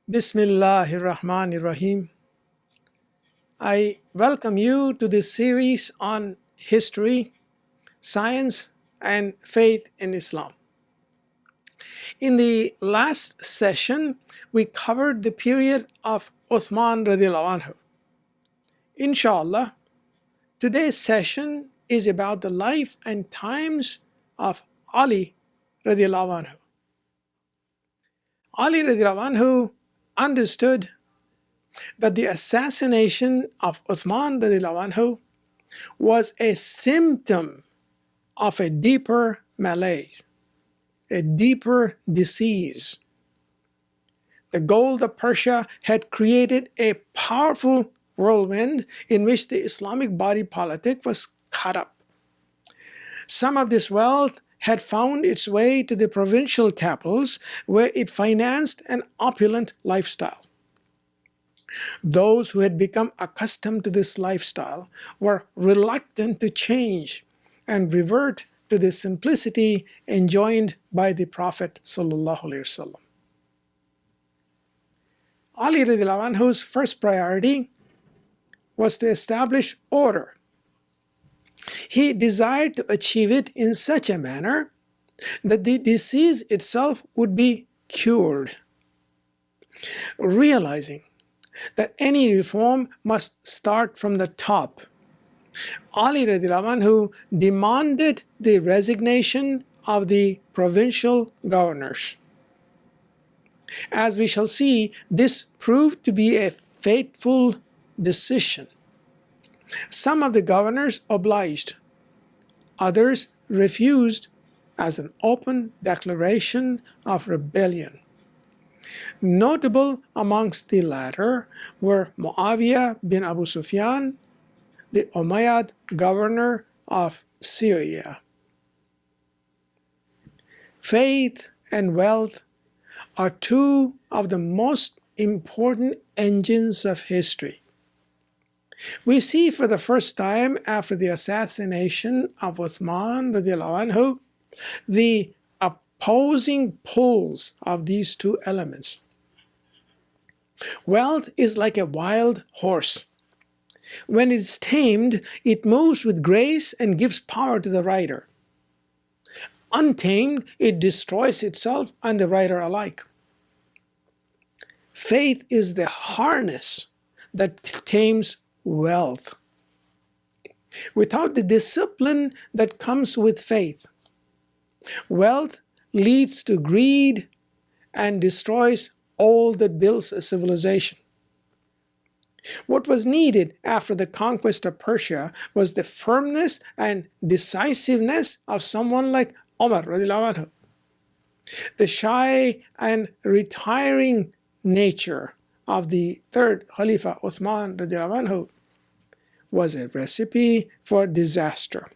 Bismillahir Rahmanir Rahim. I welcome you to this series on history, science, and faith in Islam. In the last session, we covered the period of Uthman radiallahu anhu. Inshallah, today's session is about the life and times of Ali radiallahu anhu. Ali radiallahu anhu understood that the assassination of Uthman radiallahu anhu was a symptom of a deeper malaise, a deeper disease. The gold of Persia had created a powerful whirlwind in which the Islamic body politic was caught up. Some of this wealth had found its way to the provincial capitals where it financed an opulent lifestyle. Those who had become accustomed to this lifestyle were reluctant to change and revert to the simplicity enjoined by the Prophet ﷺ. Ali radiallahu anhu's first priority was to establish order. He desired to achieve it in such a manner that the disease itself would be cured. Realizing that any reform must start from the top, Ali radiallahu anhu demanded the resignation of the provincial governors. As we shall see, this proved to be a fateful decision. Some of the governors obliged, others refused as an open declaration of rebellion. Notable amongst the latter were Muawiyah bin Abu Sufyan, the Umayyad governor of Syria. Faith and wealth are two of the most important engines of history. We see for the first time after the assassination of Uthman radiallahu anhu the opposing poles of these two elements. Wealth is like a wild horse. When it is tamed, it moves with grace and gives power to the rider. Untamed, it destroys itself and the rider alike. Faith is the harness that tames wealth. Without the discipline that comes with faith, wealth leads to greed and destroys all that builds a civilization. What was needed after the conquest of Persia was the firmness and decisiveness of someone like Omar radiallahu anhu. The shy and retiring nature of the third Khalifa Uthman radiallahu anhu was a recipe for disaster.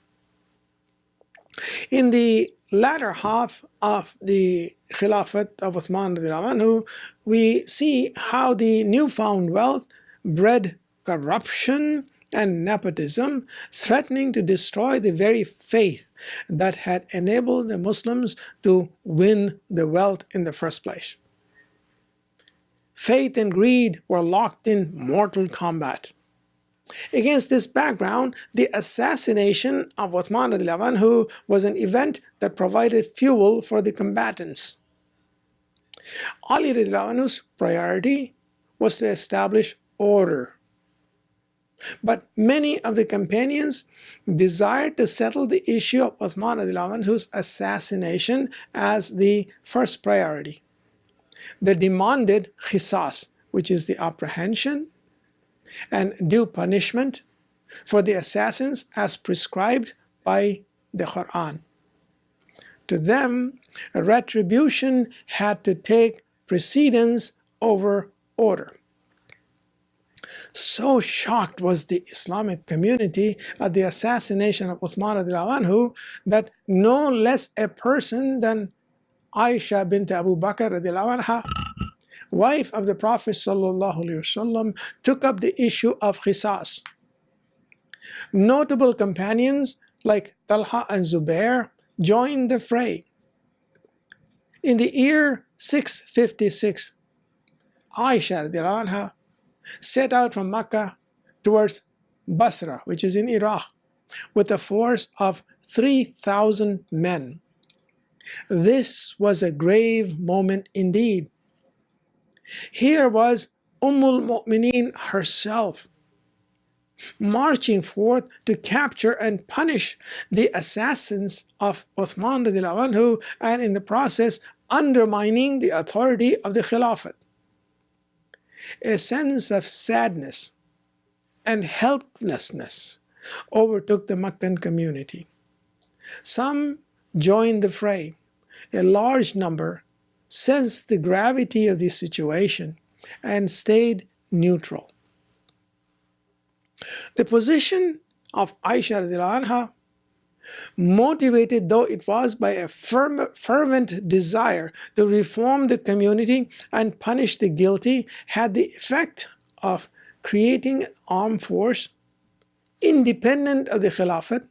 In the latter half of the Khilafat of Uthman radiallahu anhu, we see how the newfound wealth bred corruption and nepotism, threatening to destroy the very faith that had enabled the Muslims to win the wealth in the first place. Faith and greed were locked in mortal combat. Against this background, the assassination of Uthman radiallahu anhu was an event that provided fuel for the combatants. Ali radiallahu anhu's priority was to establish order. But many of the companions desired to settle the issue of Uthman radiallahu anhu's assassination as the first priority. They demanded qisas, which is the apprehension and due punishment for the assassins as prescribed by the Quran. To them, retribution had to take precedence over order. So shocked was the Islamic community at the assassination of Uthman radiallahu anhu that no less a person than Aisha bint Abu Bakr radiallahu anha, wife of the Prophet sallallahu alaihi wasallam, took up the issue of qisas. Notable companions like Talha and Zubair joined the fray. In the year 656, Aisha radiallahu anha set out from Makkah towards Basra, which is in Iraq, with a force of 3,000 men. This was a grave moment indeed. Here was Mu'mineen herself, marching forth to capture and punish the assassins of Uthman radiallahu anhu, and in the process undermining the authority of the Khilafat. A sense of sadness and helplessness overtook the Meccan community. Some joined the fray. A large number sensed the gravity of the situation and stayed neutral. The position of Aisha radiallahu anha, motivated though it was by a fervent desire to reform the community and punish the guilty, had the effect of creating an armed force independent of the Khilafat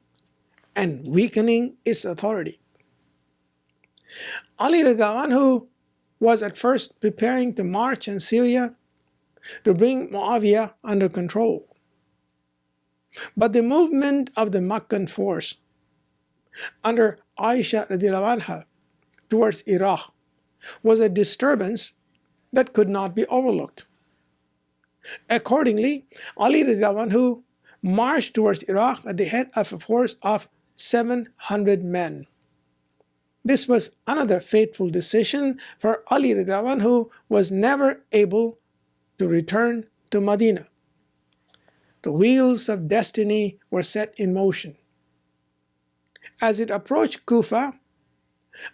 and weakening its authority. Ali radiallahu anhu was at first preparing to march in Syria to bring Muawiyah under control. But the movement of the Meccan force under Aisha radiallahu anha towards Iraq was a disturbance that could not be overlooked. Accordingly, Ali radiallahu anhu marched towards Iraq at the head of a force of 700 men. This was another fateful decision, for Ali radiallahu anhu was never able to return to Medina. The wheels of destiny were set in motion. As it approached Kufa,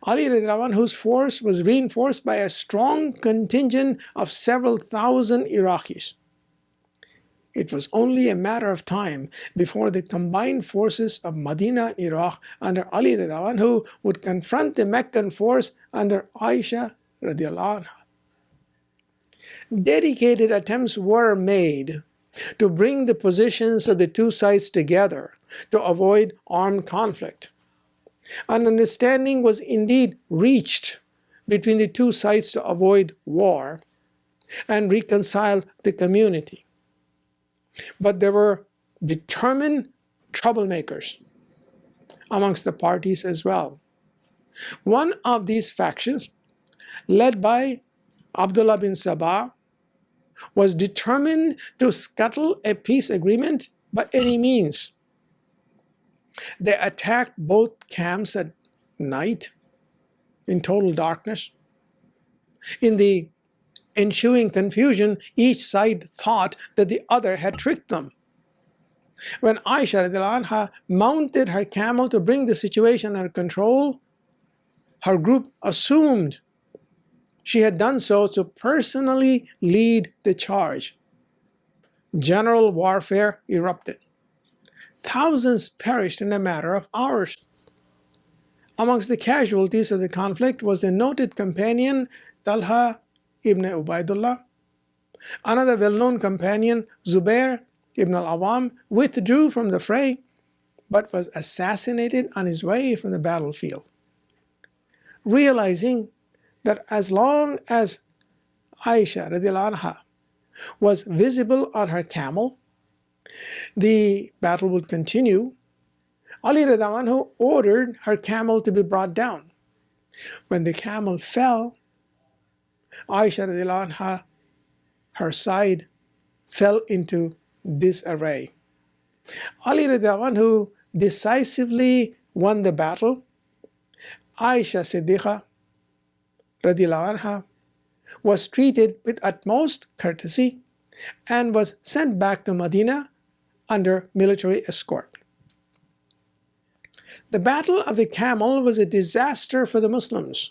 Ali radiallahu anhu's force was reinforced by a strong contingent of several thousand Iraqis. It was only a matter of time before the combined forces of Medina and Iraq under Ali radiallahu anhu would confront the Meccan force under Aisha radiallahu anha. Dedicated attempts were made to bring the positions of the two sides together to avoid armed conflict. An understanding was indeed reached between the two sides to avoid war and reconcile the community. But there were determined troublemakers amongst the parties as well. One of these factions, led by Abdullah bin Sabah, was determined to scuttle a peace agreement by any means. They attacked both camps at night in total darkness. In the ensuing confusion, each side thought that the other had tricked them. When Aisha radiallahu anha mounted her camel to bring the situation under control, her group assumed she had done so to personally lead the charge. General warfare erupted. Thousands perished in a matter of hours. Amongst the casualties of the conflict was the noted companion Talha ibn Ubaidullah. Another well-known companion, Zubair ibn al-Awam, withdrew from the fray but was assassinated on his way from the battlefield. Realizing that as long as Aisha radiallahu anha was visible on her camel, the battle would continue, Ali radiallahu anhu ordered her camel to be brought down. When the camel fell, Aisha radiallahu anha, her side fell into disarray. Ali radiallahu anhu decisively won the battle. Aisha Siddiqa radiallahu anha was treated with utmost courtesy and was sent back to Medina under military escort. The Battle of the Camel was a disaster for the Muslims.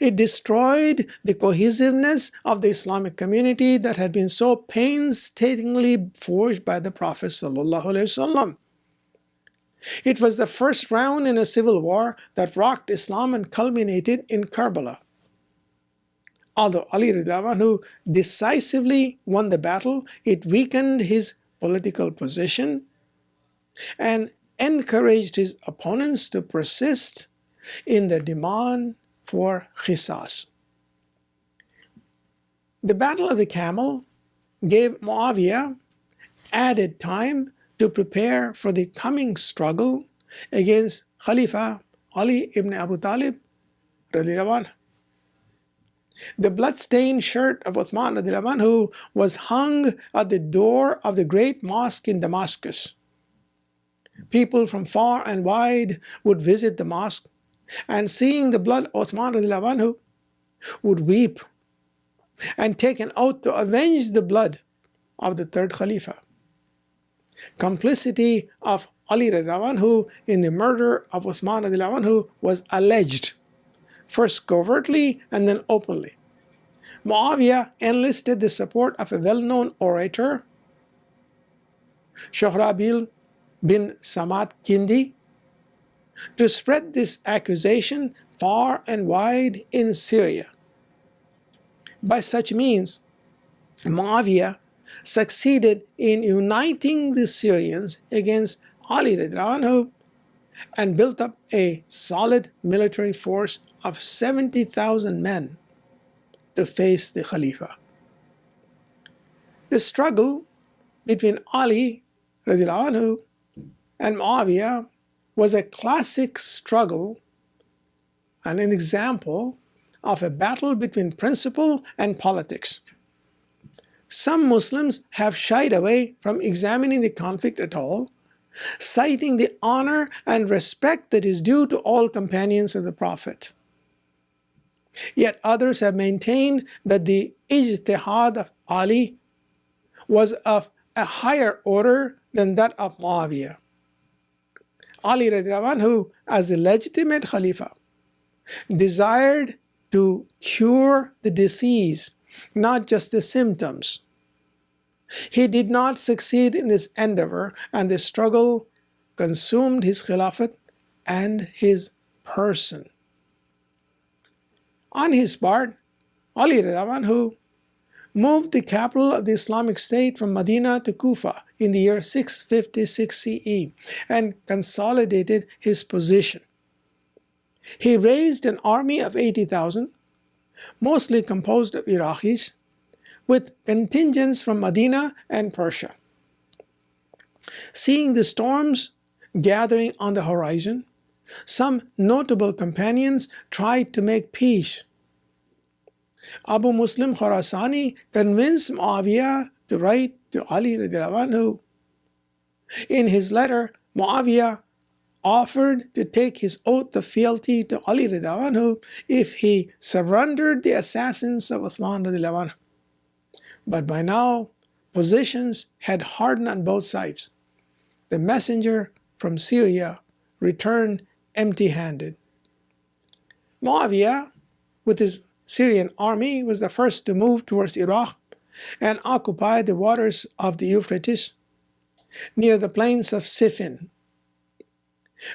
It destroyed the cohesiveness of the Islamic community that had been so painstakingly forged by the Prophet ﷺ. It was the first round in a civil war that rocked Islam and culminated in Karbala. Although Ali radiallahu anhu decisively won the battle, it weakened his political position and encouraged his opponents to persist in their demand for qisas. The Battle of the Camel gave Muawiyah added time to prepare for the coming struggle against Khalifa Ali ibn Abu Talib radiallahu anhu. The blood-stained shirt of Uthman radiallahu anhu was hung at the door of the great mosque in Damascus. People from far and wide would visit the mosque, and seeing the blood of Uthman radiallahu anhu would weep and take an oath to avenge the blood of the third Khalifa. Complicity of Ali radiallahu anhu in the murder of Uthman radiallahu anhu was alleged, first covertly and then openly. Muawiyah enlisted the support of a well-known orator, Shohrabil bin Samad Kindi, to spread this accusation far and wide in Syria. By such means, Muawiyah succeeded in uniting the Syrians against Ali radiallahu anhu and built up a solid military force of 70,000 men to face the Khalifa. The struggle between Ali radiallahu anhu and Muawiyah was a classic struggle and an example of a battle between principle and politics. Some Muslims have shied away from examining the conflict at all, citing the honor and respect that is due to all companions of the Prophet. Yet others have maintained that the ijtihad of Ali was of a higher order than that of Muawiyah. Ali radiallahu anhu, as the legitimate Khalifa, desired to cure the disease, not just the symptoms. He did not succeed in this endeavor, and the struggle consumed his Khilafat and his person. On his part, Ali radiallahu anhu moved the capital of the Islamic State from Medina to Kufa in the year 656 CE and consolidated his position. He raised an army of 80,000, mostly composed of Iraqis, with contingents from Medina and Persia. Seeing the storms gathering on the horizon, some notable companions tried to make peace. Abu Muslim Khurasani convinced Muawiyah to write to Ali radiallahu anhu. In his letter, Muawiyah offered to take his oath of fealty to Ali radiallahu anhu if he surrendered the assassins of Uthman radiallahu anhu. But by now, positions had hardened on both sides. The messenger from Syria returned empty-handed. Muawiyah, with his Syrian army, was the first to move towards Iraq and occupy the waters of the Euphrates near the plains of Siffin.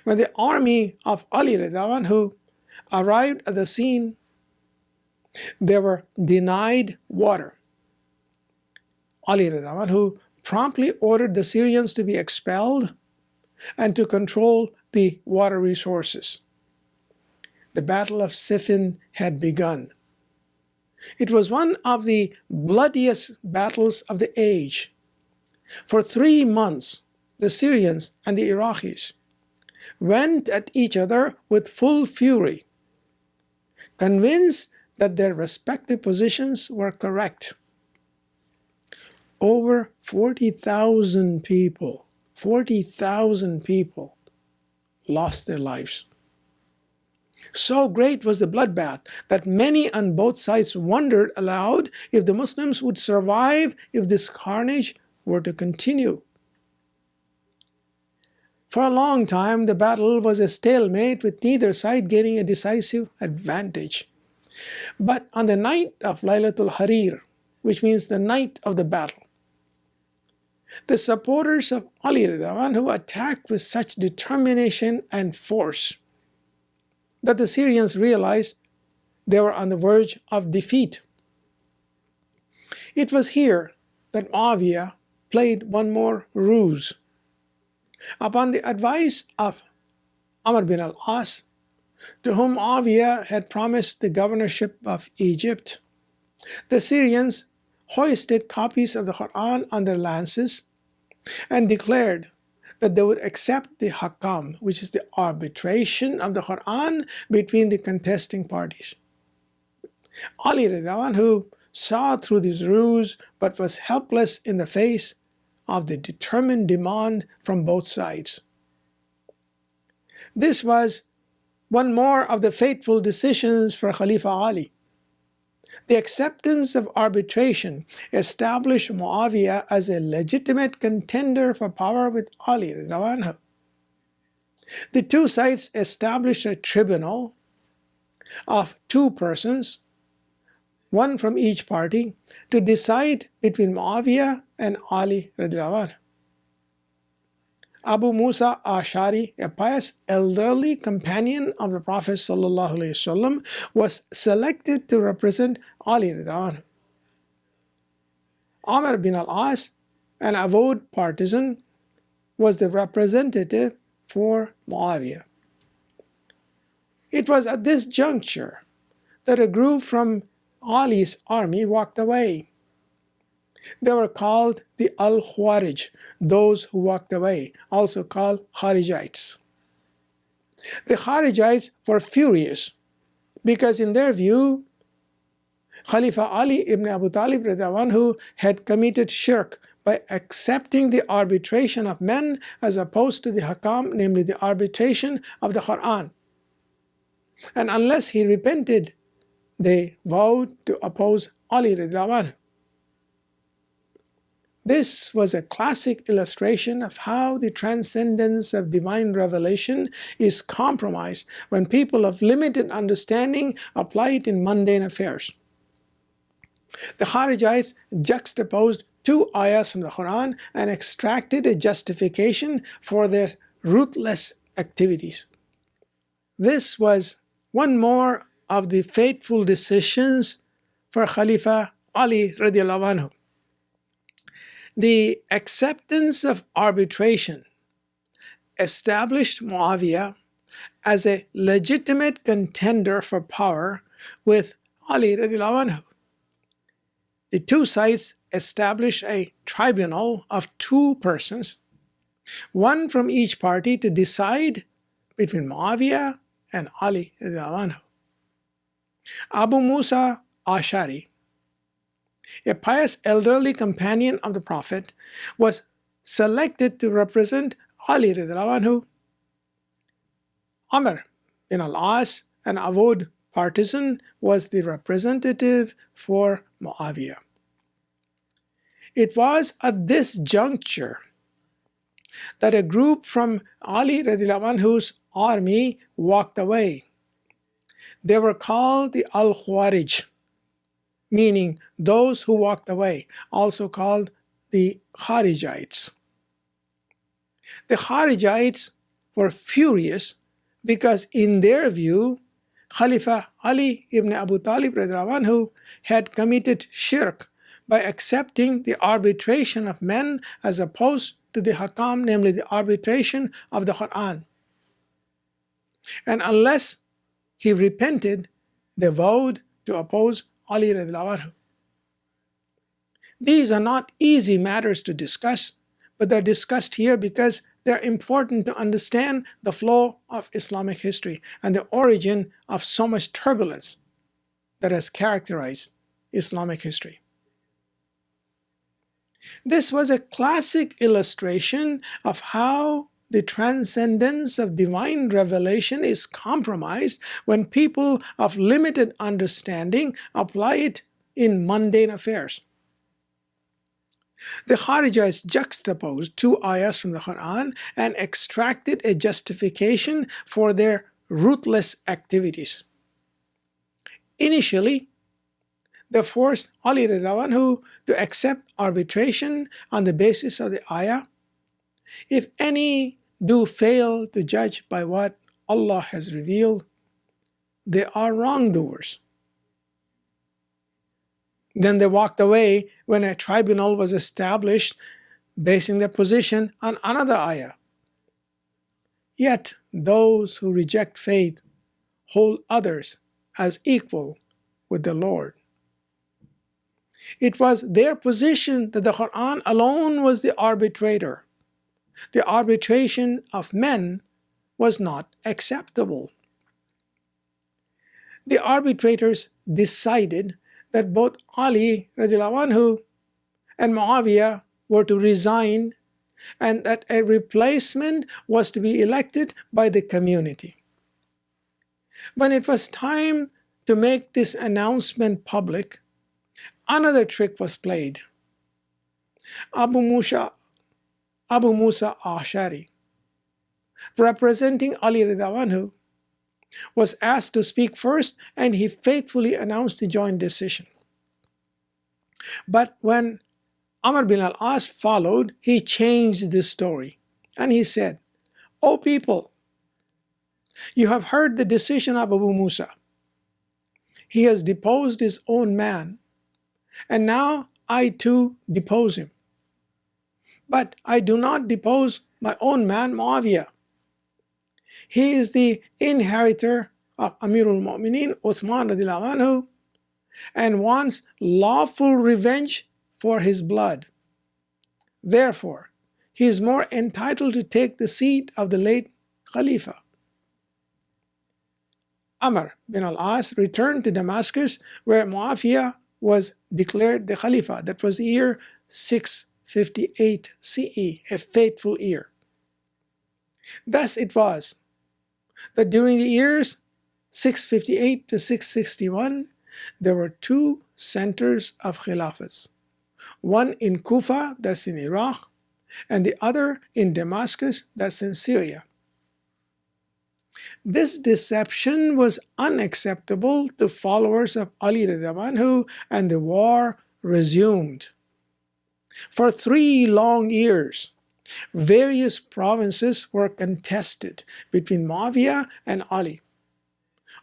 When the army of Ali radiallahu anhu arrived at the scene, they were denied water. Ali radiallahu anhu promptly ordered the Syrians to be expelled and to control the water resources. The Battle of Siffin had begun. It was one of the bloodiest battles of the age. For 3 months, the Syrians and the Iraqis went at each other with full fury, convinced that their respective positions were correct. Over 40,000 people lost their lives. So great was the bloodbath that many on both sides wondered aloud if the Muslims would survive if this carnage were to continue. For a long time, the battle was a stalemate with neither side gaining a decisive advantage. But on the night of Laylatul Harir, which means the night of the battle, The supporters of Ali who attacked with such determination and force that the Syrians realized they were on the verge of defeat. It was here that Muawiyah played one more ruse. Upon the advice of Amr bin al-As, to whom Muawiyah had promised the governorship of Egypt, the Syrians hoisted copies of the Quran on their lances and declared that they would accept the hakam, which is the arbitration of the Quran between the contesting parties. Ali who saw through this ruse but was helpless in the face of the determined demand from both sides. This was one more of the fateful decisions for Khalifa Ali. The acceptance of arbitration established Muawiyah as a legitimate contender for power with Ali. The two sides established a tribunal of two persons, one from each party, to decide between Muawiyah and Ali. Abu Musa Ash'ari, a pious elderly companion of the Prophet ﷺ, was selected to represent Ali. Omar bin al-As, an avowed partisan, was the representative for Muawiyah. It was at this juncture that a group from Ali's army walked away. They were called the Al-Khawarij, those who walked away, also called Kharijites. The Kharijites were furious because in their view, Khalifa Ali ibn Abu Talib had committed shirk by accepting the arbitration of men as opposed to the hakam, namely the arbitration of the Quran. And unless he repented, they vowed to oppose Ali. This was a classic illustration of how the transcendence of divine revelation is compromised when people of limited understanding apply it in mundane affairs. The Kharijites juxtaposed two ayahs from the Quran and extracted a justification for their ruthless activities. This was one more of the fateful decisions for Khalifa Ali radiallahu anhu. The acceptance of arbitration established Muawiyah as a legitimate contender for power with Ali radiallahu anhu. The two sides established a tribunal of two persons, one from each party, to decide between Muawiyah and Ali radiallahu anhu. Abu Musa Ash'ari, a pious elderly companion of the Prophet, was selected to represent Ali radiallahu anhu. Amr bin al-As, an avowed partisan, was the representative for Muawiyah. It was at this juncture that a group from Ali radiallahu anhu's army walked away. They were called the Al-Khawarij, meaning those who walked away, also called the Kharijites. The Kharijites were furious because in their view, Khalifa Ali ibn Abu Talib had committed shirk by accepting the arbitration of men as opposed to the hakam, namely the arbitration of the Quran. And unless he repented, they vowed to oppose Ali radiallahu anhu. These are not easy matters to discuss, but they're discussed here because they're important to understand the flow of Islamic history and the origin of so much turbulence that has characterized Islamic history. This was a classic illustration of how the transcendence of divine revelation is compromised when people of limited understanding apply it in mundane affairs. The Kharijites juxtaposed two ayahs from the Quran and extracted a justification for their ruthless activities. Initially, They forced Ali radiallahu anhu to accept arbitration on the basis of the ayah. If any do fail to judge by what Allah has revealed, they are wrongdoers. Then they walked away when a tribunal was established basing their position on another ayah. Yet those who reject faith hold others as equal with the Lord. It was their position that the Quran alone was the arbitrator. The arbitration of men was not acceptable. The arbitrators decided that both Ali radiallahu anhu and Muawiyah were to resign and that a replacement was to be elected by the community. When it was time to make this announcement public, another trick was played. Abu Musa Ashari, representing Ali radiallahu anhu, was asked to speak first, and he faithfully announced the joint decision. But when Omar bin al-As followed, he changed the story, and he said, "O people, you have heard the decision of Abu Musa. He has deposed his own man, and now I too depose him. But I do not depose my own man Muawiyah. He is the inheritor of Amirul Mu'mineen Uthman radiallahu anhu and wants lawful revenge for his blood. Therefore, he is more entitled to take the seat of the late Khalifa." Amr bin al-As returned to Damascus, where Muawiyah was declared the Khalifa. That was the year 658 CE, a fateful year. Thus it was that during the years 658 to 661, there were two centers of Khilafats, one in Kufa, that's in Iraq, and the other in Damascus, that's in Syria. This deception was unacceptable to followers of Ali radiallahu anhu, and the war resumed. For 3 long years, various provinces were contested between Muawiyah and Ali.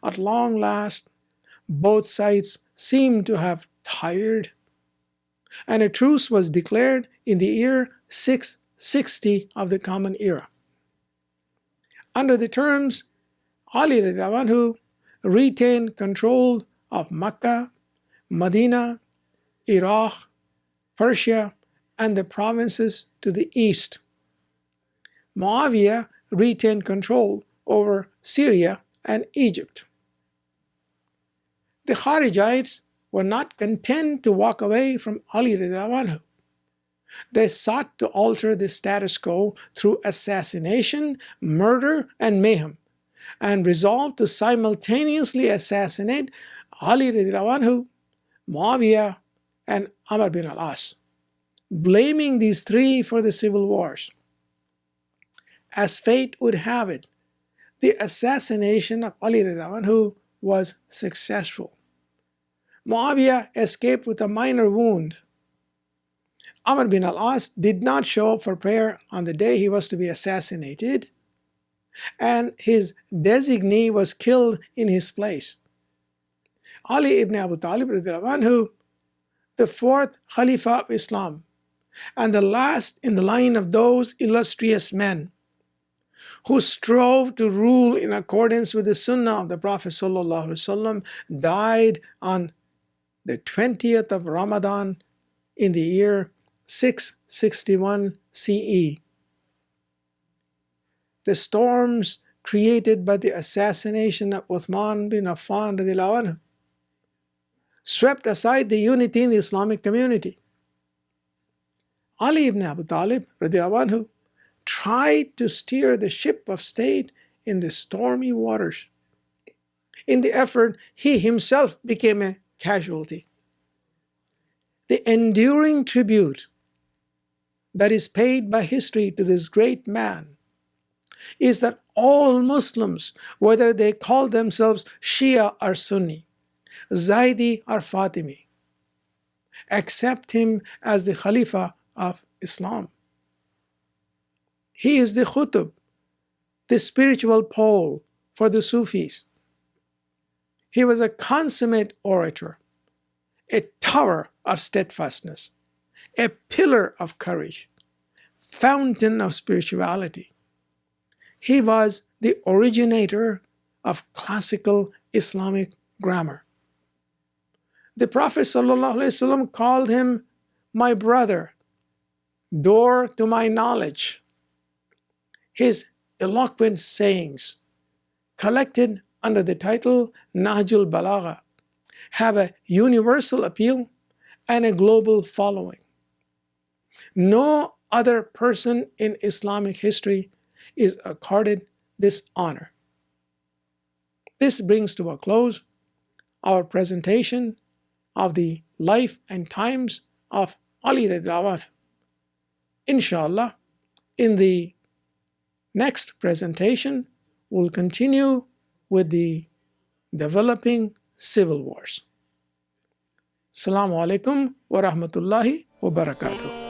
At long last, both sides seemed to have tired, and a truce was declared in the year 660 of the Common Era. Under the terms, Ali radiallahu anhu retained control of Mecca, Medina, Iraq, Persia, and the provinces to the east. Muawiyah retained control over Syria and Egypt. The Kharijites were not content to walk away from Ali radiallahu anhu. They sought to alter the status quo through assassination, murder, and mayhem, and resolved to simultaneously assassinate Ali radiallahu anhu, Muawiyah, and Amr bin al-As, blaming these three for the civil wars. As fate would have it, the assassination of Ali radiallahu anhu was successful. Muawiyah escaped with a minor wound. Amr bin al-As did not show up for prayer on the day he was to be assassinated, and his designee was killed in his place. Ali ibn Abu Talib radiallahu anhu, the fourth Khalifa of Islam, and the last in the line of those illustrious men who strove to rule in accordance with the Sunnah of the Prophet ﷺ, died on the 20th of Ramadan in the year 661 CE. The storms created by the assassination of Uthman bin Affan radiallahu anhu swept aside the unity in the Islamic community. Ali ibn Abu Talib radiallahu anhu tried to steer the ship of state in the stormy waters. In the effort, he himself became a casualty. The enduring tribute that is paid by history to this great man is that all Muslims, whether they call themselves Shia or Sunni, Zaidi or Fatimi, accept him as the Khalifa of Islam. He is the Qutb, the spiritual pole for the Sufis. He was a consummate orator, a tower of steadfastness, a pillar of courage, fountain of spirituality. He was the originator of classical Islamic grammar. The Prophet ﷺ called him my brother, door to my knowledge. His eloquent sayings, collected under the title Nahjul Balagha, have a universal appeal and a global following. No other person in Islamic history is accorded this honor. This brings to a close our presentation of the life and times of Ali radiallahu anhu. Inshallah, in the next presentation, we'll continue with the developing civil wars. Assalamu alaikum wa rahmatullahi wa barakatuh.